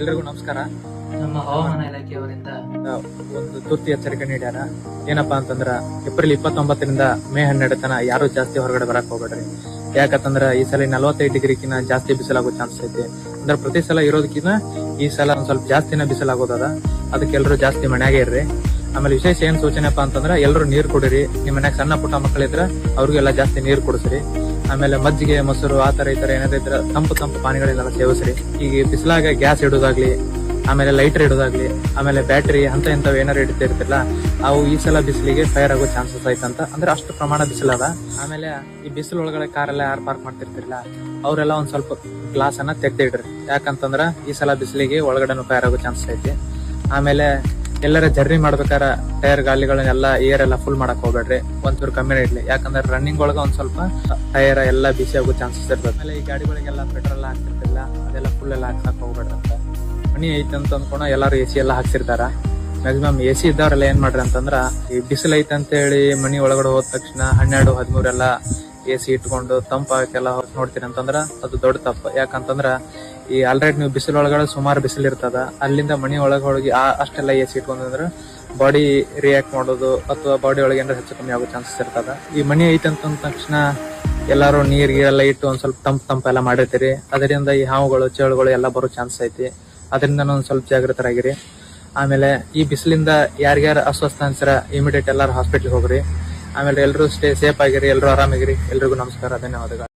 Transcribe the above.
ಎಲ್ರಿಗೂ ನಮಸ್ಕಾರ. ನಮ್ಮ ಹವಾಮಾನ ಇಲಾಖೆಯವರಿಂದ ಒಂದು ತುರ್ತು ಎಚ್ಚರಿಕೆ ನೀಡ್ಯಾರ. ಏನಪ್ಪಾ ಅಂತಂದ್ರ ಏಪ್ರಿಲ್ 29ರಿಂದ ಮೇ 12 ತನ ಯಾರು ಜಾಸ್ತಿ ಹೊರಗಡೆ ಬರಕ್ ಹೋಗ್ಬೇಡ್ರಿ. ಯಾಕಂತಂದ್ರ ಈ ಸಲ 45 ಡಿಗ್ರಿಕಿನ ಜಾಸ್ತಿ ಬಿಸಿಲಾಗೋ ಚಾನ್ಸ್ ಐತಿ. ಅಂದ್ರೆ ಪ್ರತಿ ಸಲ ಇರೋದಕ್ಕಿಂತ ಈ ಸಲ ಒಂದ್ ಸ್ವಲ್ಪ ಜಾಸ್ತಿನ ಬಿಸಿಲಾಗೋದದ. ಅದಕ್ಕೆ ಎಲ್ರು ಜಾಸ್ತಿ ಮನ್ಯಾಗೆ ಇರ್ರಿ. ಆಮೇಲೆ ವಿಶೇಷ ಏನ್ ಸೂಚನೆಪ್ಪ ಅಂತಂದ್ರ ಎಲ್ರು ನೀರ್ ಕುಡಿರಿ. ನಿಮ್ ಮನ್ಯಾಗ ಸಣ್ಣ ಪುಟ್ಟ ಮಕ್ಕಳಿದ್ರ ಅವ್ರಿಗೆಲ್ಲ ಜಾಸ್ತಿ ನೀರ್ ಕುಡಿಸ್ರಿ. ಆಮೇಲೆ ಮಜ್ಜಿಗೆ, ಮೊಸರು ಆತರ ಈ ತರ ಏನಾದ್ರು ಇದ್ರ ತಂಪು ಪಾನಿಗಳನ್ನೆಲ್ಲ ಸೇವಿಸ್ರಿ. ಈಗ ಬಿಸಿಲಾಗ ಗ್ಯಾಸ್ ಇಡೋದಾಗ್ಲಿ, ಆಮೇಲೆ ಲೈಟರ್ ಇಡೋದಾಗ್ಲಿ, ಆಮೇಲೆ ಬ್ಯಾಟ್ರಿ ಅಂತ ಇಂಥವ್ ಏನಾರು ಇಡ್ತಿರ್ತಿಲ್ಲ, ಅವು ಈ ಸಲ ಬಿಸಿಲಿಗೆ ಫೈರ್ ಆಗೋ ಚಾನ್ಸಸ್ ಐತಂತ. ಅಂದ್ರೆ ಅಷ್ಟು ಪ್ರಮಾಣ ಬಿಸಿಲದ. ಆಮೇಲೆ ಈ ಬಿಸಿಲು ಒಳಗಡೆ ಕಾರೆಲ್ಲ ಯಾರು ಪಾರ್ಕ್ ಮಾಡ್ತಿರ್ತಿರ್ಲ ಅವರೆಲ್ಲ ಒಂದ್ ಸ್ವಲ್ಪ ಗ್ಲಾಸ್ ಅನ್ನ ತೆಗ್ದಿಡ್ರಿ. ಯಾಕಂತಂದ್ರ ಈ ಸಲ ಬಿಸಿಲಿಗೆ ಒಳಗಡೆ ಫೈರ್ ಆಗೋ ಚಾನ್ಸಸ್ ಐತಿ. ಆಮೇಲೆ ಎಲ್ಲರ ಜರ್ನಿ ಮಾಡ್ಬೇಕಾರ ಟೈರ್ ಗಾಲಿಗಳನ್ನೆಲ್ಲ ಏರ್ ಎಲ್ಲ ಫುಲ್ ಮಾಡಕ್ ಹೋಗ್ಬೇಡ್ರಿ. ಒಂಚೂರು ಕಮ್ಮಿನೇ ಇಡ್ಲಿ. ಯಾಕಂದ್ರೆ ರನ್ನಿಂಗ್ ಒಳಗ ಒಂದ್ ಸ್ವಲ್ಪ ಟೈರ್ ಎಲ್ಲ ಬಿಸಿ ಆಗೋ ಚಾನ್ಸಸ್ ಇರ್ತದೆ. ಆಮೇಲೆ ಈ ಗಾಡಿಗಳಿಗೆಲ್ಲ ಪೆಟ್ರೋಲ್ ಹಾಕ್ತಿರ್ತಿಲ್ಲ, ಅದೆಲ್ಲ ಫುಲ್ ಎಲ್ಲ ಹಾಕ್ಸಕ್ ಹೋಗ್ಬೇಡ್ರಿ ಅಂತ. ಮನಿ ಐತೆ ಅಂತ ಅಂದ್ಕೊಂಡು ಎಲ್ಲಾರು ಎಸಿ ಎಲ್ಲ ಹಾಕ್ಸಿರ್ತಾರ. ಮ್ಯಾಕ್ಸಿಮಮ್ ಎಸಿ ಇದ್ದವ್ರೆಲ್ಲ ಏನ್ ಮಾಡ್ರಿ ಅಂತಂದ್ರ ಈ ಬಿಸಿಲು ಐತೆ ಅಂತ ಹೇಳಿ ಮನಿ ಒಳಗಡೆ ಹೋದ ತಕ್ಷಣ 12-13 ಎಲ್ಲ ಎಸಿ ಇಟ್ಕೊಂಡು ತಂಪಾಕೆಲ್ಲ ನೋಡ್ತೀರಿ ಅಂತಂದ್ರ ಅದು ದೊಡ್ಡ ತಪ್ಪು. ಯಾಕಂತಂದ್ರ ಈ ಆಲ್ರೆಡಿ ನೀವು ಬಿಸಿಲು ಒಳಗಡೆ ಸುಮಾರು ಬಿಸಿಲು ಇರ್ತದ, ಅಲ್ಲಿಂದ ಮನಿ ಒಳಗೆ ಹೋಗಿ ಅಷ್ಟೆಲ್ಲ ಎಸಿ ಇಟ್ಕೊಂಡ್ರೆ ಬಾಡಿ ರಿಯಾಕ್ಟ್ ಮಾಡೋದು ಅಥವಾ ಬಾಡಿ ಒಳಗೆ ಏನಾದ್ರು ಹೆಚ್ಚು ಕಮ್ಮಿ ಆಗೋ ಚಾನ್ಸಸ್ ಇರ್ತದ. ಈ ಮನಿ ಐತೆ ಅಂತ ತಕ್ಷಣ ಎಲ್ಲಾರು ನೀರ್ಗೆಲ್ಲ ಇಟ್ಟು ಒಂದ್ ಸ್ವಲ್ಪ ತಂಪೆಲ್ಲ ಮಾಡಿರ್ತೀರಿ. ಅದರಿಂದ ಈ ಹಾವುಗಳು, ಚೇಳುಗಳು ಎಲ್ಲ ಬರೋ ಚಾನ್ಸ್ ಐತಿ. ಅದರಿಂದ ಒಂದ್ ಸ್ವಲ್ಪ ಜಾಗೃತರಾಗಿರಿ. ಆಮೇಲೆ ಈ ಬಿಸಿಲಿಂದ ಯಾರ್ಯಾರು ಅಸ್ವಸ್ಥ ಅನ್ಸರ ಇಮಿಡಿಯೇಟ್ ಎಲ್ಲಾರು ಹಾಸ್ಪಿಟ್ಲಿಗೆ ಹೋಗ್ರಿ. ಆಮೇಲೆ ಎಲ್ರು ಸ್ಟೇ ಸೇಫ್ ಆಗಿರಿ, ಎಲ್ರು ಆರಾಮಾಗಿರಿ. ಎಲ್ರಿಗೂ ನಮಸ್ಕಾರ, ಧನ್ಯವಾದಗಳು.